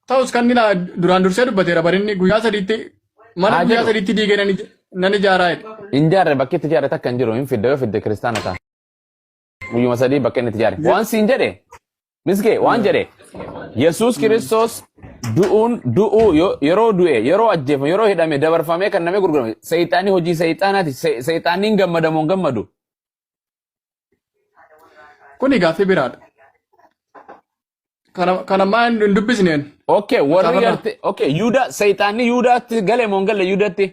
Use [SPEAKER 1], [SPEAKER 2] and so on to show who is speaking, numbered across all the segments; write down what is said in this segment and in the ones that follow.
[SPEAKER 1] ta'us kan nila duraan dursee dubbateera barinni guyyaa sadiitti mana
[SPEAKER 2] haa
[SPEAKER 1] guyyaa
[SPEAKER 2] jedhu
[SPEAKER 1] sadiitti diigee nan ijaaraa jedhe.
[SPEAKER 2] hin jaarre bakki itti jaarre takka hin jiru hin fidde yoo fidde kiristaana ta'a guyyuma sadii bakka inni itti jaarre waan siin jedhe miskee waan jedhe Yesuus Kiristoos du'uu yeroo du'e yeroo ajjeefame yeroo hidhame dabarfamee kan namni gurgurame seexaanii hojii seexaanaati seexaaniin gammadamoo hin gammadu.
[SPEAKER 1] Kuni gaaffii biraadha. Kana maa hin dubbisneen.
[SPEAKER 2] Okay, warri garte okay Yuudaa seexaanii Yuudaatti galee moo hin galle Yuudaatti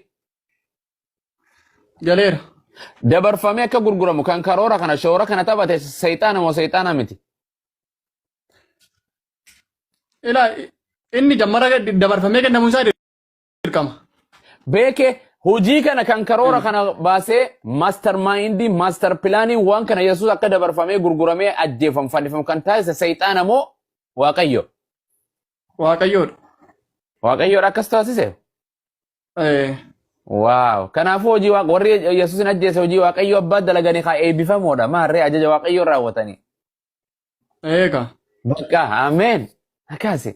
[SPEAKER 1] galeera.
[SPEAKER 2] dabarfamee akka gurguramu kan karoora kana shoora kana taphate seexaana moo seexaana miti.
[SPEAKER 1] Ilaa inni jammara dabarfamee kennamuun isaa dirqama.
[SPEAKER 2] Beeke hojii kana kan karoora kana baasee mastermindii master pilaanii waan kana Yesuus akka dabarfamee gurguramee ajjeefam fannifamu kan taasise seexaana moo Waaqayyo?
[SPEAKER 1] Waaqayyoodha.
[SPEAKER 2] Waaqayyoodha akkas taasise? Waaw. Kanaafuu hojii warri Yesuusin ajjeese hojii Waaqayyo abbaa dalaganii kaa eebbifamoodha. Maarree ajaja Waaqayyo raawwatanii.
[SPEAKER 1] Eega.
[SPEAKER 2] Bakka ameen. Akkasi.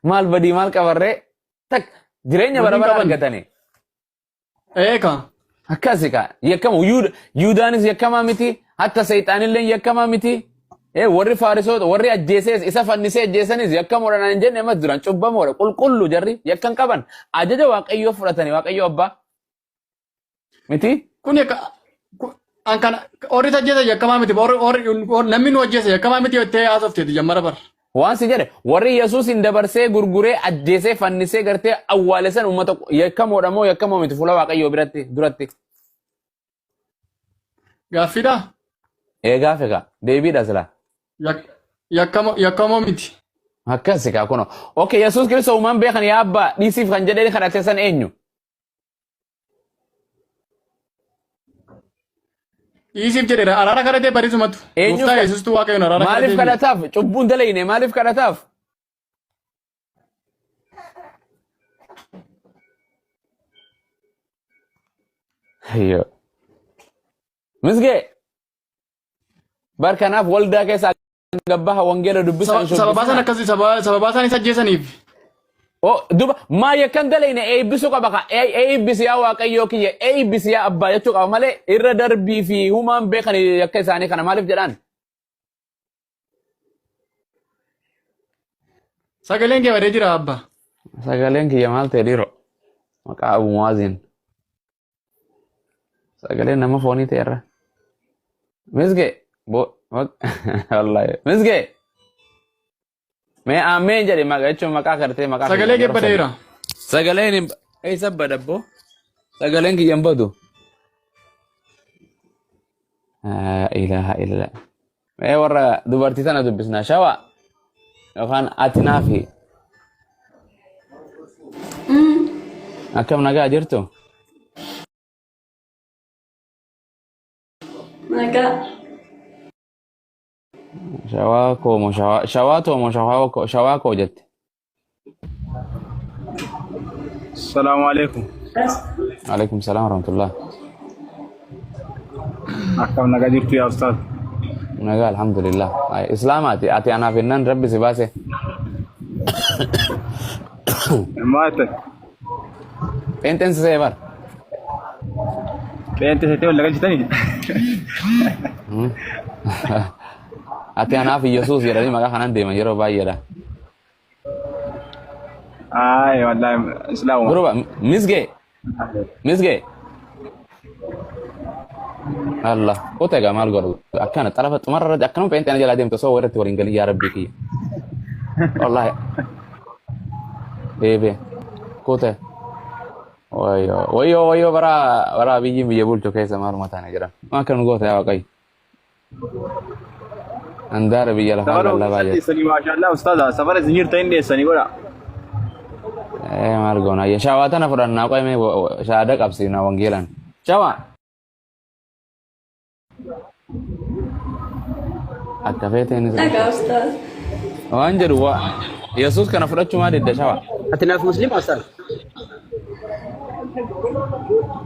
[SPEAKER 2] Maal badii maal qabarree? Tak jireenya bara bara argatanii.
[SPEAKER 1] Eega.
[SPEAKER 2] Akkasi kaa. Yakkamu Yuudaanis yakkamaa miti. Hatta seexaanillee yakkamaa miti. Warri Faarisoota warri ajjeesee isa fannisee ajjeesanis yakkamoodha naan jenne amma duraan cubbamoodha qulqullu jarri yakkan qaban ajaja Waaqayyoo fudhatanii Waaqayyo abbaa miti.
[SPEAKER 1] Kun kan warri ajjeese yakkamaa miti namni nu ajjeese yakkamaa miti jettee haasofteeti jammara bara.
[SPEAKER 2] Waan si jedhe warri Yesuusin dabarsee gurguree ajjeesee fannisee gartee awwaalesan uummata yakkamoodha moo yakkamoo miti fuula Waaqayyoo biratti duratti.
[SPEAKER 1] Gaaffiidha?
[SPEAKER 2] Gaafe kaa deebiidha silaa.
[SPEAKER 1] Yakkamoo miti.
[SPEAKER 2] Akkasi kaa kuno. Okay, Yesuus Kiristoos uumaan beekan yaa abbaa dhiisiif kan jedhee kadhate san eenyu?
[SPEAKER 1] Dhiisiif jedheera araara kadhatee barisumatu.
[SPEAKER 2] Eenyu
[SPEAKER 1] Yesuustu Waaqayyoon araara kadhatee.
[SPEAKER 2] maaliif kadhataaf? Cubbuun dalayne maaliif kadhataaf? Ayyo. Misgee. Barkanaaf waldaa keessa gabbaha wangeela dubbisan
[SPEAKER 1] sababaa isaan isa ajjeesaniif.
[SPEAKER 2] Duba maa yakkan dalayne eebbisuu qaba ka eebbisi yaa Waaqayyoo kiyya eebbisi yaa abbaa jechuu qaba malee irra darbii fi humaan beekan yakka isaanii kana maaliif jedhaan?
[SPEAKER 1] Sagaleen kee badee jira abbaa.
[SPEAKER 2] Sagaleen kiyya maal ta'e dhiiroo? Maqaa Abu Muwaaziin. Sagaleen nama foonii ta'erra. Misgee. Wallahi. Misgee. Mee ameen jedhe maqaa jechuun maqaa kartee maqaa.
[SPEAKER 1] Sagalee kee badeera.
[SPEAKER 2] Sagaleen eessa badabbo? Sagaleen kiyyan badu. Ilaha illa. Mee warra dubartii tana dubbisnaa shawaa yookaan atinaa fi akkam nagaa jirtu?
[SPEAKER 3] Nagaa.
[SPEAKER 2] Shawaa moo shawaa koo jette.
[SPEAKER 4] Assalamu alaikum.
[SPEAKER 2] Alaikum salam warahmatullah.
[SPEAKER 4] Akkam nagaa jirtu yaa ustaz?
[SPEAKER 2] Nagaa alhamdulillah. Islaamaati ati anaaf innan rabbi si baase.
[SPEAKER 4] Maata.
[SPEAKER 2] Peenteen si seebar.
[SPEAKER 4] Peente setee wal galchitanii?
[SPEAKER 2] Ati anaaf Yesuus jedhanii maqaa kanaan deeman yeroo baay'eedha.
[SPEAKER 4] Wallahi islaamu.
[SPEAKER 2] Guruba misgee. Allah kute egaa maal godhu akkana xalafa xumarra akkanuma peenteen jalaa deemtu osoo warratti waliin galii yaa rabbii kiyya. Wallahi. Deebe kute. Wayyoo bara biyyiin biyya bulchu keessa maaluma taane jedhama. Maa kan goota yaa Waaqayyo. Andaara biyya lafaa gallaa baay'ee.
[SPEAKER 4] Maashaallah ustaza safara zinjir ta'in deessanii godha.
[SPEAKER 2] Maal goona ayya shawaa tana fudhannaa qo'imee shaada qabsiifna wangeelan. Shawaa. Akka feeteen
[SPEAKER 3] Nagaa ustaz.
[SPEAKER 2] waan jedhu Yesuus kana fudhachuu maa didda shawaa?
[SPEAKER 5] Ati naaf muslima ustaz?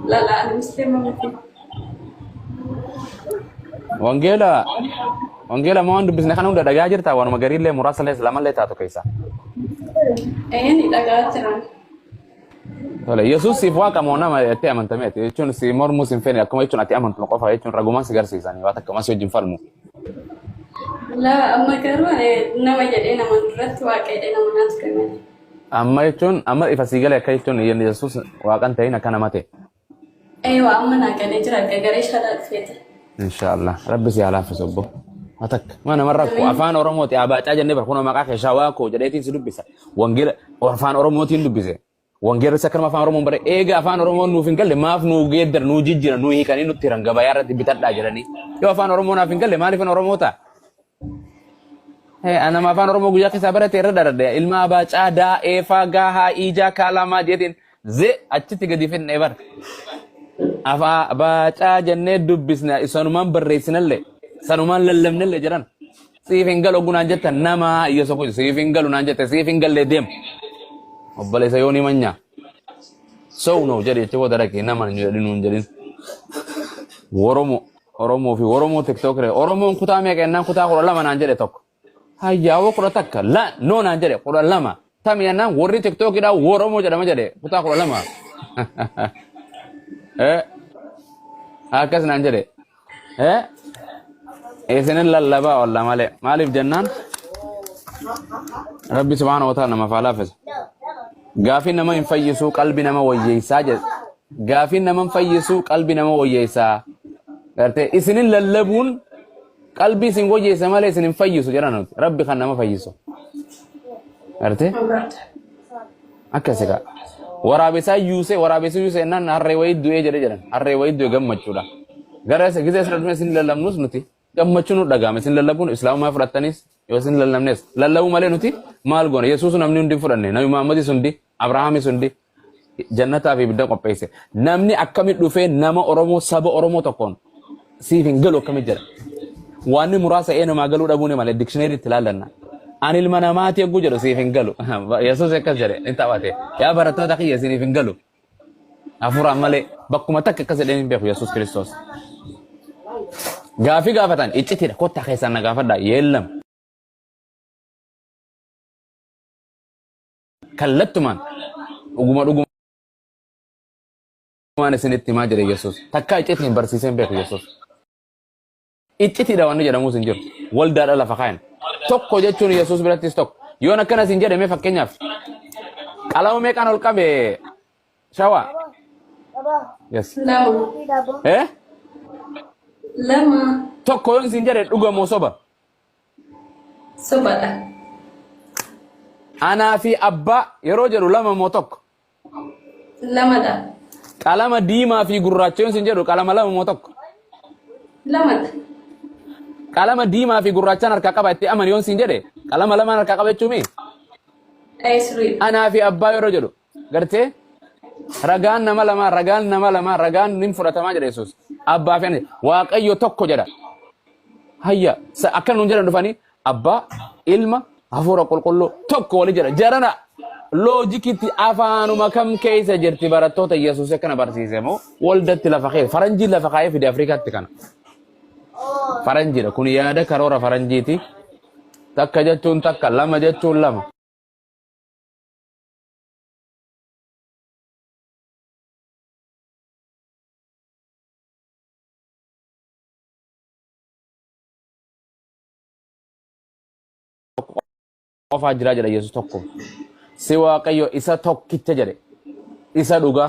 [SPEAKER 3] Lala muslima miti.
[SPEAKER 2] Wangeela wangeela ma waan dubbisne kana hunda dhagaa jirta waanuma gariillee muraasallee lamallee taatu keessa.
[SPEAKER 3] Ni dhagaa jiran.
[SPEAKER 2] Tole Yesuus siif waaqa moo nama itti amantameeti jechuun si mormuu sin fene akkuma jechuun ati amantuma qofa jechuun ragumaan si garsiisanii waan akka masii wajjin falmu.
[SPEAKER 3] La amma garuu nama jedhee nama duratti waaqa jedhee nama naatu kenname.
[SPEAKER 2] Amma jechuun amma ifa sii galee akka jechuun Yesuus waaqan ta'in akka nama ta'e.
[SPEAKER 3] Eewa amma naa galee jira garee shalaa dhufeeti.
[SPEAKER 2] Inshallah rabbi si halaafisu obbo. Atak mana marrakku afaan Oromooti abaacaa jennee barkuuna maqaa keessaa waaqoo jedheetiin si dubbisa. Wangeela afaan Oromootiin dubbise. Wangeerri isa kanuma afaan Oromoon bare eega afaan Oromoon nuuf hin galle maaf nuu geeddar nuu jijjira nuu hiikanii nutti hiran gabayaa irratti bitadhaa jedhanii yoo afaan Oromoo naaf hin galle maaliif hin Oromoo ta'a? Anama afaan Oromoo guyyaa keessaa barate irra daradde ilma abaacaa daa eefaa gaahaa iijaa kaalamaa jedhin ze achitti gadi fidnee bar afaan abaacaa jennee dubbisna isanumaan barreessinallee sanumaan lallabnallee jedhan siif hin galu ogunaan jettan nama iyya sokko siif hin galu naan jette siif hin galle deem. Obboleessa yoonii manyaa sowno jedhe jechuudha darake nama hin jedhin jedhin Oromoo fi Oromoo tiktokere Oromoon kutaa meeqa ennaan kutaa 12 naan jedhe tokko hayyaawoo 11 la noo naan jedhe 12 tam ennaan warri tiktokidhaa Oromoo jedhama jedhe kutaa 12 akkas naan jedhe isinin lallabaa walla malee maaliif jennaan Rabbi subhaanahu wa ta'ala nama faalaafisa. Gaafin nama hin fayyisuu qalbii nama wayyeessaa jedha. Gaafin nama hin fayyisuu qalbii nama wayyeessaa. Gartee isinin lallabuun qalbii isin wayyeessa malee isin hin fayyisu jedhan Rabbi kan nama fayyisu. Gartee akkasika. Waraabessaa yuusee naan harree wayii du'ee jedhe jedhan. Harree wayii du'e gammachuudha. Gara gisee sirra dhufee isin lallabnus nuti gammachuun nu dhagaame isin lallabuun islaamumaa fudhattanis yoo isin lallabnes lallabuu malee nuti maal goone Yesuus namni hundi fudhanne Nabi Muhammadis hundi Abrahaamis hundi jannataa fi ibidda qopheesse namni akkamit dhufee nama Oromoo saba Oromoo tokkoon siif hin galu akkamit jedha waan muraasa namaa galuu dhabuun malee dictionary itti laallanna ani ilma namaati eeguu jedhu siif hin galu Yesuus akkas jedhe inni taphate yaa barattoota kiyya siif hin galu hafuuraan malee bakkuma takka akkas jedhee hin beeku Yesuus Kiristoos gaafii gaafatan iccitiidha kottaa keessaan na gaafadhaa yeellam kallattumaan dhugumaan isinitti himaa jedhe Yesuus takkaa iccitiin barsiiseen beeku Yesuus iccitiidha wanni jedhamuus hin jiru waldaadha lafa kaayan tokko jechuun Yesuus birattis tokko yoon akkanas hin jedhame fakkeenyaaf qalama meeqaan ol qabe shawaa yes
[SPEAKER 3] Lama.
[SPEAKER 2] Tokko yoon isin jedhe dhugamoo soba
[SPEAKER 3] Sobadha.
[SPEAKER 2] Anaa fi abbaa yeroo jedhu lama moo tokko
[SPEAKER 3] Lamadha.
[SPEAKER 2] qalama diimaa fi gurraacha yoon isin jedhu qalama lama moo tokko
[SPEAKER 3] Lamadha.
[SPEAKER 2] qalama diimaa fi gurraachaan harkaa qaba itti aman yoon isin jedhe qalama lamaan harkaa qaba jechuumi anaa fi abbaa yeroo jedhu gartee ragaan nama lama ragaan nin fudhatamaa jedha Yesuus abbaa fi waaqayyo tokko jedha hayya akka nuun jedhan dhufanii abbaa ilma hafuura qulqulluu tokko wali jedha jarana loojikitti afaanuma kam keessa jirti barattoota Yesuus akkana barsiise moo waldatti lafa kee faranjii lafa kaayee fide Afrikaatti kana faranjiidha kun yaada karoora faranjiiti takka jechuun takka lama jechuun lama qofaa jira jedha Yesuus tokko si waaqayyo isa tokkicha jedhe isa dhuga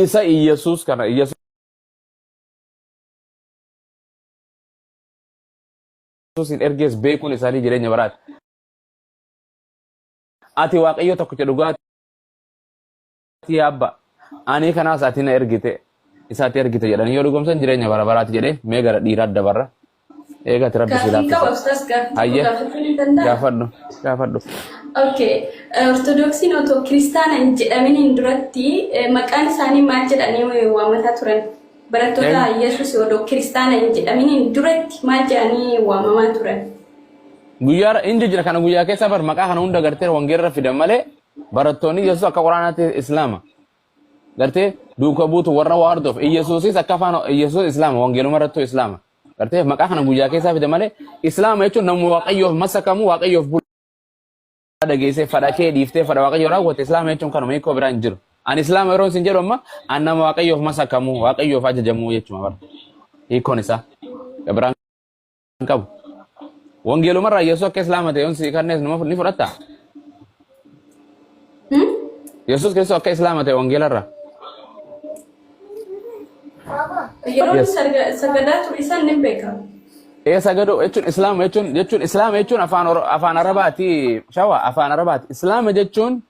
[SPEAKER 2] isa Yesuus kana Yesuus in ergees beekuun isaanii jireenya baraati ati waaqayyo tokkicha dhugaati abba ani kanaas ati na ergite isaatti ergite jedhanii yoo dhugomsan jireenya bara baraati jedhe mee gara dhiiraa dabarra eegati rabbi silaafisa hayye gaafadhu
[SPEAKER 3] Okay, ortodoksiin otoo kiristaana hin jedhamin duratti maqaan isaanii maal jedhanii waamataa turan? Barattoota Yesuus odoo kiristaana hin jedhamin duratti maal jedhanii waamamaa turan?
[SPEAKER 2] Guyyaa inni jira kana guyyaa keessa bar maqaa kana hunda gartee wangeerra fidan malee barattoonni Yesuus akka quraanaatti islaama. Gartee duuka buutu warra waa hordoof Yesuusis akka afaan Yesuus islaama wangeeluma irrattuu islaama. gartee maqaa kana guyyaa keessaa fide malee islaama jechuun nama waaqayyoof masakamu waaqayyoof bulu dhageessee fadha kee dhiiftee fadha waaqayyoo raawwate islaama jechuun kanuma hiikoo biraan jiru. Ani islaama yeroo isin jedhu amma an nama waaqayyoof masakamu waaqayyoof ajajamu jechuudha bara. Hiikoon isaa biraan qabu. Wangeelumarraa Yesuus akka islaama ta'e onsi kannees nama ni fudhatta. Yesuus Kiristoos akka islaama ta'e wangeelarraa.
[SPEAKER 3] Yeroo sagadaa ture isaan ni beekamu.
[SPEAKER 2] Sagado jechuun islaama jechuun afaan arabaati shawa afaan arabaati. Islaama jechuun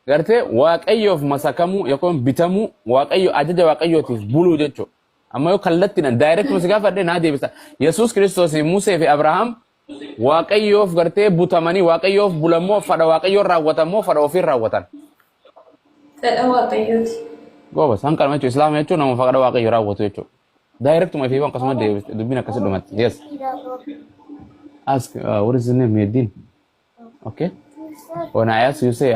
[SPEAKER 2] gartee waaqayyoof masakamu yookaan bitamu waaqayyo ajaja waaqayyootiif buluu jechuudha. Amma yoo kallattiin direct musigaa fadhee naa deebisa. Yesuus Kiristoos Musee fi Abrahaam waaqayyoof gartee butamanii waaqayyoof bulamoo fadha waaqayyoon raawwatamoo fadha ofiin raawwatan.
[SPEAKER 3] Fedha waaqayyooti.
[SPEAKER 2] Goobas hanqal jechuun islaama jechuun nama fadha waaqayyo raawwatu jechuudha. Direct my favorite customer dubbin akkasi dhumatti. Yes. Ask what is the name Medin? Okay. When I ask you say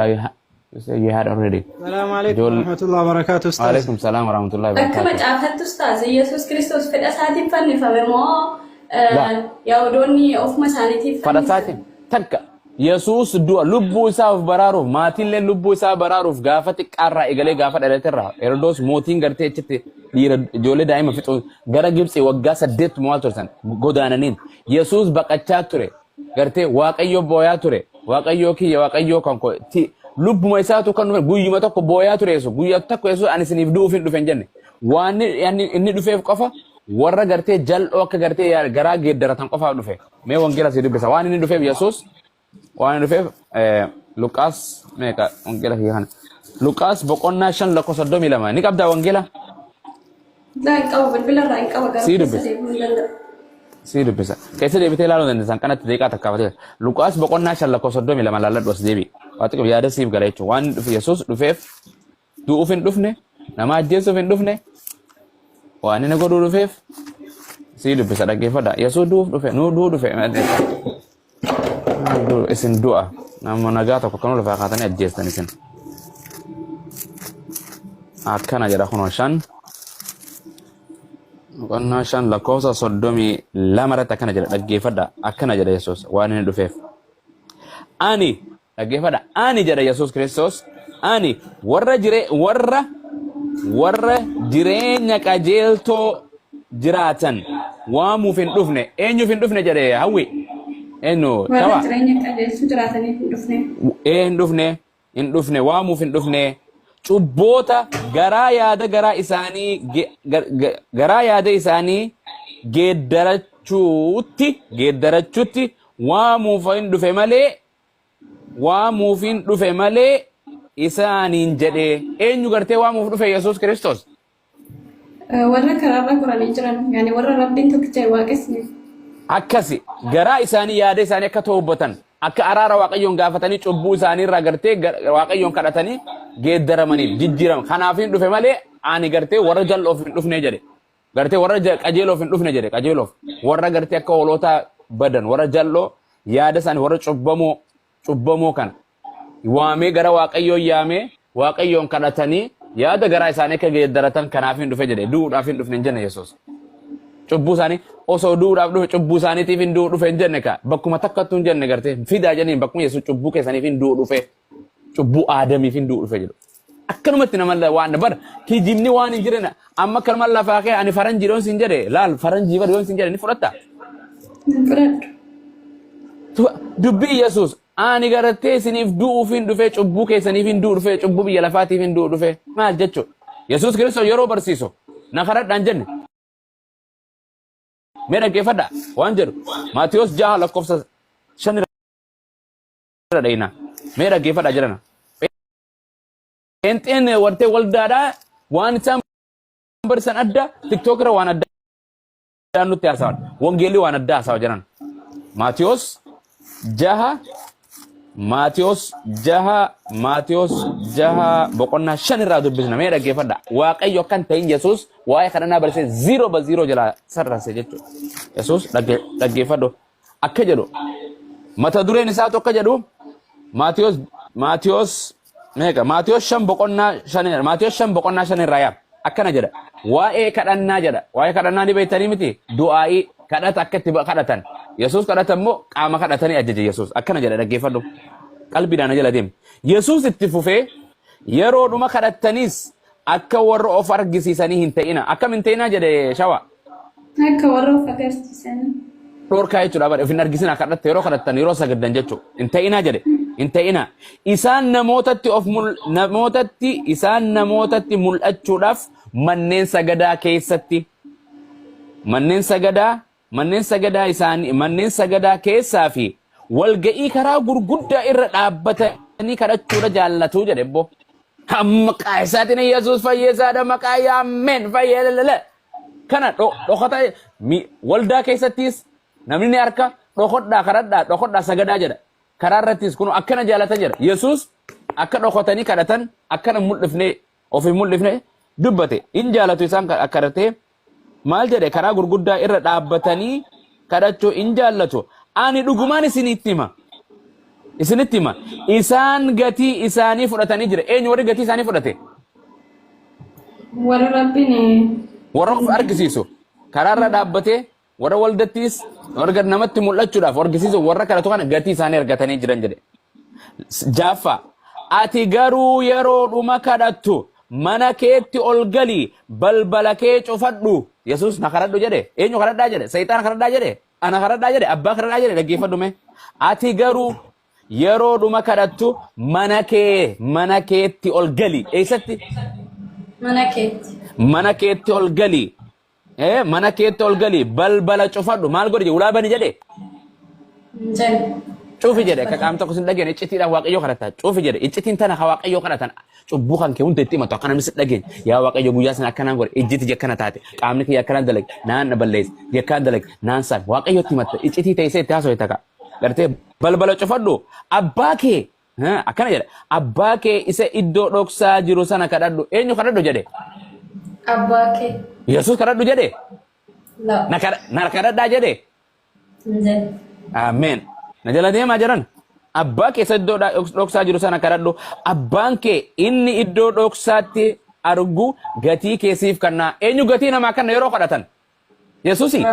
[SPEAKER 2] you say you had already.
[SPEAKER 5] السلام عليكم ورحمة الله وبركاته أستاذ.
[SPEAKER 2] وعليكم السلام ورحمة الله
[SPEAKER 3] وبركاته. أكمل عافية أستاذ يسوع كريستوس فدا ساعتين فني فمو يودوني أوف مسانتي
[SPEAKER 2] فدا ساعتين تك يسوع دوا لبو ساف براروف ماتين لين لبو ساف براروف غافة كارا إغلي غافة إلترا إردوس موتين غرتي إتشتي جولي دائما فتو غرا جيبسي وغاسة ديت موالترسان غودانانين يسوع بقى توري غرتي واقعيو بويا توري واقعيو كي واقعيو كانكو تي lubbu ma isaatu kan guyyuma tokko booyaa ture yesu guyyaa tokko yesu ani siniif duufin dhufen jenne waan inni dhufeef qofa warra gartee jal'oo akka gartee garaa geeddaratan qofaaf dhufe mee wangeela si dubbisa waan inni dhufeef yesus waan inni dhufeef Luqaas meeqa wangeela kana Luqaas boqonnaa 5:32 ni qabda wangeela
[SPEAKER 3] لا ينقوا بالبلا لا ينقوا قالوا
[SPEAKER 2] si dubbisa keessa deebitee ilaaluu dandeessan kanatti deeqaa takkaafate Luqaas boqonnaa 5:32 laalladhu as deebi waati qabu yaada siif gara jechuun waan Yesuus dhufeef du'uuf hin dhufne nama ajjeesuuf hin dhufne waan inni godhuu dhufeef si dubbisa dhaggeeffadha Yesuus du'uuf dhufe nuu du'uu dhufe isin du'a nama nagaa tokko kanuu lafaa kaatanii ajjeestan isin akkana jedha kunoo 5 Qonnaa 5:32 irratti akkana jedha dhaggeeffadha akkana jedha Yesuus waan inni dhufeef ani dhaggeeffadha ani jedha Yesuus Kiristoos ani warra jireenya qajeeltoo jiraatan waamuuf hin dhufne eenyuuf hin dhufne jedhe hawwi eenyu
[SPEAKER 3] warra jireenya qajeeltoo jiraataniif
[SPEAKER 2] hin dhufne waamuuf hin dhufne cubboota garaa yaada isaanii geeddarachuutti waamuuf hin dhufe malee isaaniin jedhe eenyu gartee waamuuf dhufe Yesuus Kiristoos
[SPEAKER 3] warra karaarra goranii jiran yaani warra rabbiin tokkicha waaqesne
[SPEAKER 2] akkasi garaa isaanii yaada isaanii akka toobatan akka araara waaqayyoon gaafatanii cubbuu isaanii irraa gartee waaqayyoon kadhatanii geeddaramaniif jijjiiraman kanaaf hin dhufe malee ani gartee warra jal'oof hin dhufne jedhe gartee warra qajeeloof hin dhufne jedhe qajeeloof warra gartee akka hoolota badan warra jal'oo yaada isaanii warra cubbamoo kana waamee gara waaqayyoon yaamee waaqayyoon kadhatanii yaada garaa isaanii akka geeddaratan kanaaf hin dhufe jedhe du'uudhaaf hin dhufne jenne Yesuus cubbuu isaanii osoo du'uudhaaf dhufe cubbuu isaaniitiif hin du'u dhufe hin jenne ka bakkuma takkattuu hin jenne gartee fidaa jenneen bakkuma Yesuus cubbuu keessaniif hin du'u dhufe cubbuu aadamiif hin du'u dhufe jedhu akkanumatti nama waan bara kijibni waan hin jirena amma kalma lafaa kee ani faranjii doon sin jedhe laal faranjii bar doon sin jedhe ni fudhatta dubbii Yesuus ani gartee isiniif du'uuf hin dhufe cubbuu keessaniif hin du'u dhufe cubbuu biyya lafaatiif hin du'u dhufe maal jechuudha Yesuus Kiristoos yeroo barsiisu na kadhadhaan jenne mee dhaggeeffadha waan jedhu Maatiyos 6:5 irra dhayina mee dhaggeeffadha jedhana enteen wartee waldaadha waan isaan barsan adda TikTok irra waan adda nutti haasawan wangeelli waan adda haasawa jedhan Maatiyos 6:5 irraa dubbisna mee dhaggeeffadha waaqayyo kan ta'in Yesuus waa'ee kadhannaa barsiisee 0:0 jala sarrase jechuudha Yesuus dhaggeeffadho akka jedhu mata dureen isaa tokko jedhu Maatiyos 5:5 irraa yaa akkana jedha waa'ee kadhannaa jedha waa'ee kadhannaa ni beektanii miti du'aa'i kadhata akka itti kadhatan. Yesuus kadhatan immoo qaama kadhatanii ajaje Yesuus. Akkana jedha dhaggeeffadhu. Qalbiidhaan jala deemi. Yesuus itti fufee yeroodhuma kadhattanis akka warra of argisiisanii hin ta'ina. Akkam hin ta'ina jedhe Shawa.
[SPEAKER 3] Akka warra of agarsiisanii.
[SPEAKER 2] Dhorkaa jechuudha bara ofin argisina kadhatte yeroo kadhattan yeroo sagaddan jechuudha. Hin ta'ina jedhe. Hin ta'ina. Isaan namootatti mul'achuudhaaf manneen sagadaa keessatti manneen sagadaa keessaa fi walga'ii karaa gurguddaa irra dhaabbatanii kadhachuudha jaallatu jedhe boo. Maqaa isaatiin Yesuus fayyisaadha maqaa yaameen fayyadalala. Kana dhokota waldaa keessattis namni ni harka dhokodhaa kadhadhaa dhokodhaa sagadaa jedha. Karaa irrattis kun akkana jaallatan jedha. Yesuus akka dhokotanii kadhatan akkana mul'ifne ofii mul'ifne dubbate. In jaallatu isaan kadhatee maal jedhe karaa gurguddaa irra dhaabbatanii kadhachuu in jaallatu. Ani dhugumaan isinitti hima. Isaan gatii isaanii fudhatanii jira. Eenyu warri gatii isaanii fudhate?
[SPEAKER 3] Warra Rabbiin.
[SPEAKER 2] Warra of argisiisu. Karaa irra dhaabbatee warra waldattis warra namatti mul'achuudhaaf argisiisu warra kadhatu kana gatii isaanii argatanii jiran jedhe. Jaffa ati garuu yeroo dhuma kadhattu mana keetti ol galii balbala kee cufadhu. Yesuus na kadhadhu jedhe. Eenyu kadhadhaa jedhe? Seexaana kadhadhaa jedhe? Ana kadhadhaa jedhe? Abbaa kadhadhaa jedhe? Dhaggeeffadhu mee. Ati garuu yeroo dhuma kadhattu mana keetti ol galii. Eessatti? Mana keetti ol galii. Mana keetti ol galii balbala cufadhu. Maal godhe? Ulaa bani jedhe? Cufi jedhe. Akka qaamni tokko sin dhageen iccitiidhaan Waaqayyoo kadhata. Cufi jedhe. Iccitiin tana ka Waaqayyoo kadhatan. Cubbuu kan kee hunda itti himatu akkana mis dhageen. Yaa Waaqayyo guyyaa sana akkanaan godhe. Ijjiti jekkana taate. Qaamni kee akkanaan dalage. Naan na balleesse. Jekkaan dalage. Naan saan. Waaqayyootti himatta. Iccitii ta'isee itti haasoo itti gartee balbala cufadhu. Abbaa kee. Akkana jedhe. Abbaa kee isa iddoo dhoksaa jiru sana kadhadhu. Eenyu kadhadhu jedhe?
[SPEAKER 3] Abbaa kee.
[SPEAKER 2] Yesuus kadhadhu jedhe? Na kadhadhaa jedhe? Ameen. Na jala deemaa jiran. Abbaa kee isa iddoo dhoksaa jiru sana kadhadhu. Abbaan kee inni iddoo dhoksaatti argu gatii keessiif kannaa. Eenyu gatii namaa kanna yeroo kadhatan? Yesuusi.